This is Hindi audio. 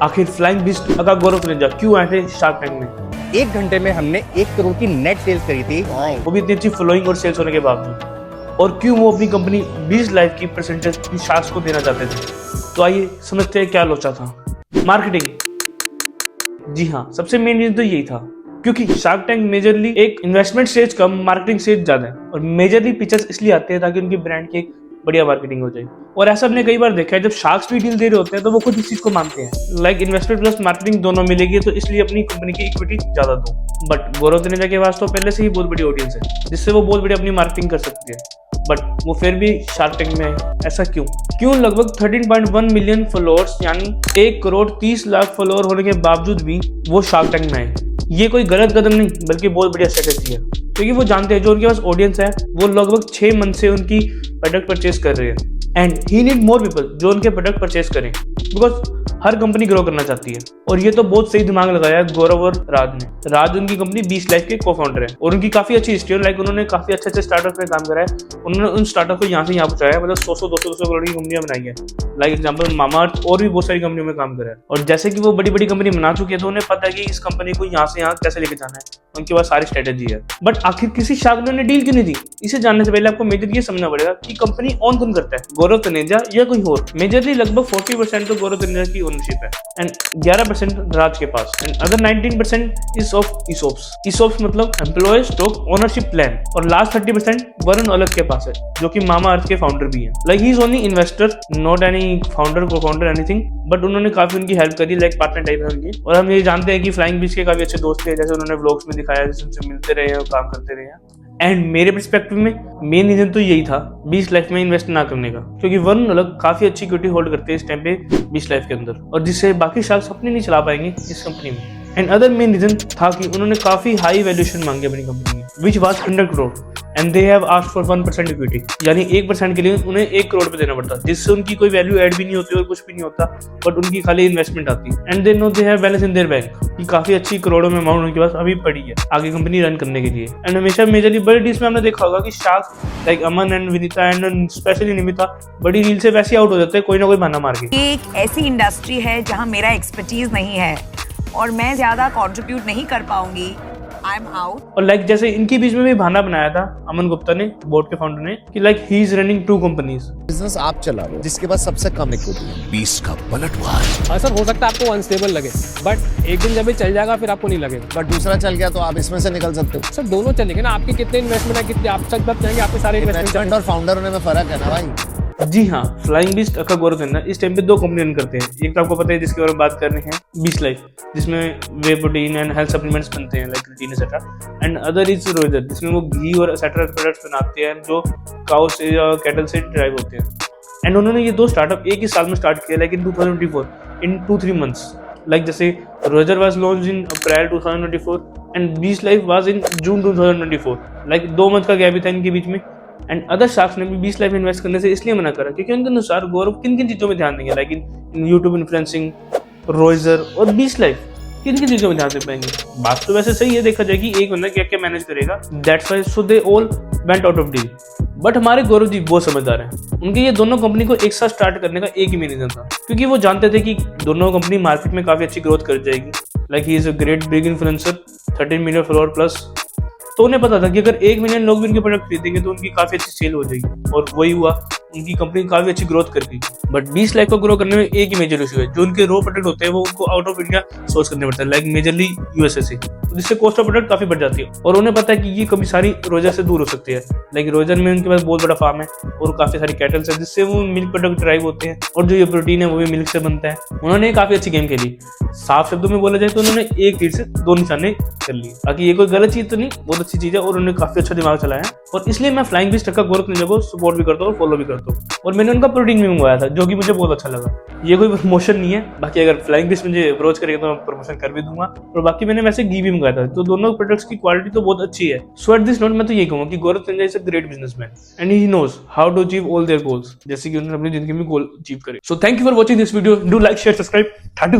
आखिर फ्लाइंग बीस्ट का गौरव तनेजा क्यों आए थे शार्क टैंक में? 1 घंटे में हमने 1 करोड़ की नेट सेल्स करी थी, वो भी इतनी अच्छी फॉलोइंग और सेल्स होने के बावजूद। और क्यों वो अपनी कंपनी 20 लाइफ की परसेंटेज की शार्क्स को देना चाहते थे? तो आइए समझते हैं क्या लोचा था। मार्केटिंग। जी हाँ, सबसे मेन रीजन तो यही था क्योंकि शार्क टैंक मेजरली एक इन्वेस्टमेंट स्टेज कम, मार्केटिंग स्टेज ज्यादा है। और मेजरली पिक्चर्स इसलिए आते हैं ताकि उनकी ब्रांड की एक बढ़िया मार्केटिंग हो जाए। और ऐसा हमने कई बार देखा है, जब शार्क्स भी डील दे रहे होते हैं तो वो खुद इस चीज को मानते हैं, लाइक इन्वेस्टमेंट प्लस मार्केटिंग दोनों मिलेगी तो इसलिए अपनी कंपनी की इक्विटी ज्यादा दो। बट गौरव तनेजा के पास तो पहले से ही बहुत बड़ी ऑडियंस है जिससे वो बहुत बड़ी अपनी मार्केटिंग कर सकती है, बट वो फिर भी शार्क टैंक में है। ऐसा क्यों लगभग 13.1 मिलियन फॉलोअर्स यानी 1 करोड़ 30 लाख फॉलोअर होने के बावजूद भी वो शार्क टैंक में है? ये कोई गलत कदम नहीं बल्कि बहुत बढ़िया स्ट्रेटेजी है, क्योंकि वो जानते हैं जो उनके पास ऑडियंस है वो लगभग 6 मंथ से उनकी प्रोडक्ट परचेज कर रहे हैं and he need more people जो उनके प्रोडक्ट परचेज करें, बिकॉज हर कंपनी ग्रो करना चाहती है। और ये तो बहुत सही दिमाग लगाया है गौरव और राज ने। राज उनकी कंपनी 20 लाइफ के को फाउंडर है और उनकी काफी अच्छी हिस्ट्री है, लाइक उन्होंने काफी अच्छे स्टार्टअप में काम करा है। उन्होंने उन स्टार्टअप को यहाँ से यहाँ पहुंचाया है, मतलब 100-200 करोड़ की कंपनियां बनाई है, लाइक एग्जाम्पल मामाअर्थ, और भी बहुत सारी कंपनियों में काम करा है। और जैसे कि वो बड़ी बड़ी कंपनी बना चुकी है तो उन्हें पता है कि इस कंपनी को यहाँ से यहाँ कैसे लेके जाना है, उनके पास सारी स्ट्रेटेजी है। बट आखिर किसी शार्क ने डील क्यों नहीं दी? इसे जानने से पहले आपको मेजर ये समझना पड़ेगा कि कंपनी ऑन कौन करता है, गौरव तनेजा या कोई और। मेजरली लगभग 40% तो गौरव तनेजा की ओनरशिप है एंड 11% राज के पास, and other 19% is of ESOPs मतलब एम्प्लॉय स्टॉक ओनरशिप प्लान। और लास्ट 30% वरुण अलग के पास है जो कि मामाअर्थ के फाउंडर भी हैं। Like he is only investor, not any founder, को फाउंडर एनीथिंग, बट उन्होंने काफी उनकी हेल्प करी, लाइक पार्टनर टाइप है उनकी। और हम ये जानते हैं कि फ्लाइंग बीस्ट के काफी अच्छे दोस्त थे, जैसे उन्होंने व्लॉग्स में दिखाया, जैसे उनसे मिलते रहे और काम करते रहे हैं। एंड मेरे पर्सपेक्टिव में मेन रीजन तो यही था 20 लाइफ में इन्वेस्ट ना करने का, क्योंकि वरुण अलग काफी अच्छी इक्विटी होल्ड करते हैं इस टाइम पे 20 लाइफ के अंदर, और जिससे बाकी शार्क्स अपने नहीं चला पाएंगे इस कंपनी में। एंड अदर मेन रीजन था कि उन्होंने काफी हाई वैल्यूएशन मांगी अपनी कंपनी में, which was 100 crore and they have asked for 1% equity, यानी 1% के लिए उन्हें 1 करोड़ पे देना पड़ता, जिससे उनकी कोई वैल्यू ऐड भी नहीं होती और कुछ भी नहीं होता, बट उनकी खाली इन्वेस्टमेंट आती। And they know they have balance in their bank, कि काफी अच्छी करोड़ों में अमाउंट उनके पास अभी पड़ी है आगे कंपनी रन करने के लिए। एंड हमेशा मेजरली बड़ी डील्स में हमने देखा होगा कि shark like Aman and Vinita and specially Nimita बड़ी डील से वैसे आउट हो जाते हैं कोई ना कोई बहाना मार के। ये एक ऐसी इंडस्ट्री है जहां मेरा एक्सपर्टीज नहीं है और मैं ज्यादा कंट्रीब्यूट नहीं कर पाऊंगी, आई एम आउट। और लाइक जैसे इनके बीच में भी बहाना बनाया था अमन गुप्ता ने, बोर्ड के फाउंडर ने, कि like he is running 2 companies. Business आप चला रहे हो जिसके पास सबसे कम इक्विटी है। 20 का पलटवार। हाँ सर, हो सकता है आपको अनस्टेबल लगे, बट एक दिन जब ये चल जाएगा फिर आपको नहीं लगेगा। बट दूसरा चल गया तो आप इसमें से निकल सकते हो। सर दोनों चलेंगे ना, आपके कितने इन्वेस्टमेंट है, कितने आप सब जाएंगे, आपके सारे इन्वेस्टमेंट और फाउंडर होने में फर्क है ना भाई। जी हाँ, फ्लाइंग बीस्ट का गौरव तनेजा इस टाइम पे 2 कंपनी रन करते हैं। एक तो आपको पता है जिसके बारे में बात करनी है 20 लाइफ, जिसमें वे प्रोटीन एंड हेल्थ सप्लीमेंट्स बनते हैं like creatine etcetera, and other is रोइजर जिसमें वो घी और एक्सेट्रा प्रोडक्ट्स बनाते हैं जो काउ से या कैटल से ड्राइव होते हैं। एंड उन्होंने ये 2 स्टार्टअप एक ही साल में स्टार्ट किया, like in 2024 in 2-3 months. Like जैसे रोइजर was launch in April 2024 and 20 life was in June 2024, like 2 month का गैप था इनके बीच में। एंड अदर शार्क्स ने भी 20 लाइफ इन्वेस्ट करने से इसलिए मना करा क्योंकि उनके अनुसार गौरव किन किन चीजों में ध्यान देंगे, लाइक इन यूट्यूब इन्फ्लुएंसिंग, रोइजर और 20 लाइफ किन किन चीजों में ध्यान दे पाएंगे। बात तो वैसे सही है, देखा जाए कि एक बंदा क्या क्या मैनेज करेगा, that's why so they all went out of deal. But हमारे गौरव जी बहुत समझदार हैं, उनके ये दोनों कंपनी को एक साथ स्टार्ट करने का एक ही मेन रीजन था, क्योंकि वो जानते थे कि दोनों कंपनी मार्केट में काफी अच्छी ग्रोथ कर जाएगी। Like he is a great big influencer, 13 million follower plus, तो उन्हें पता था कि अगर 1 मिलियन लोग भी उनके प्रोडक्ट खरीदेंगे तो उनकी काफी अच्छी सेल हो जाएगी, और वही हुआ, उनकी कंपनी काफी अच्छी ग्रोथ कर गई। बट 20 लाख को ग्रो करने में एक ही मेजर इशू है, जो उनके रो प्रोडक्ट होते हैं वो उनको आउट ऑफ इंडिया सोर्स करने पड़ता है, लाइक मेजरली USA से, तो जिससे कॉस्ट ऑफ प्रोडक्ट काफी बढ़ जाती है। और उन्हें पता है कि ये कभी सारी रोजर से दूर हो सकती है, लाइक रोजर में उनके पास बहुत बड़ा फार्म है और काफी सारी कैटल्स है जिससे वो मिल्क प्रोडक्ट ड्राइव होते हैं, और जो ये प्रोटीन है वो भी मिल्क से बनता है। उन्होंने काफी अच्छी गेम खेली, साफ शब्दों में बोला जाए तो उन्होंने एक तीर से 2 निशाने कर लिए। बाकी ये कोई गलत चीज तो नहीं, बहुत अच्छी चीज है और उन्होंने काफी अच्छा दिमाग चलाया, और इसलिए मैं फ्लाइंग बीस्ट का गौरव तनेजा को सपोर्ट भी करता हूँ और फॉलो भी करता हूँ। और मैंने उनका प्रोटीन भी मंगवाया था जो कि मुझे बहुत अच्छा लगा। ये कोई प्रमोशन नहीं है, बाकी अगर फ्लाइंग बीस्ट मुझे अप्रोच करेगा तो मैं प्रमोशन कर भी दूंगा। और बाकी मैंने वैसे घी भी मंगाया था, तो दोनों प्रोडक्ट्स की क्वालिटी तो बहुत अच्छी है। सो एट दिस नोट मैं तो यही कहूंगा कि Gaurav Taneja is a great businessman and he knows how to achieve all their goals, जैसे कि उन्होंने अपनी जिंदगी में गोल अचीव करे। So thank you for watching this video, do like share subscribe, टाटू।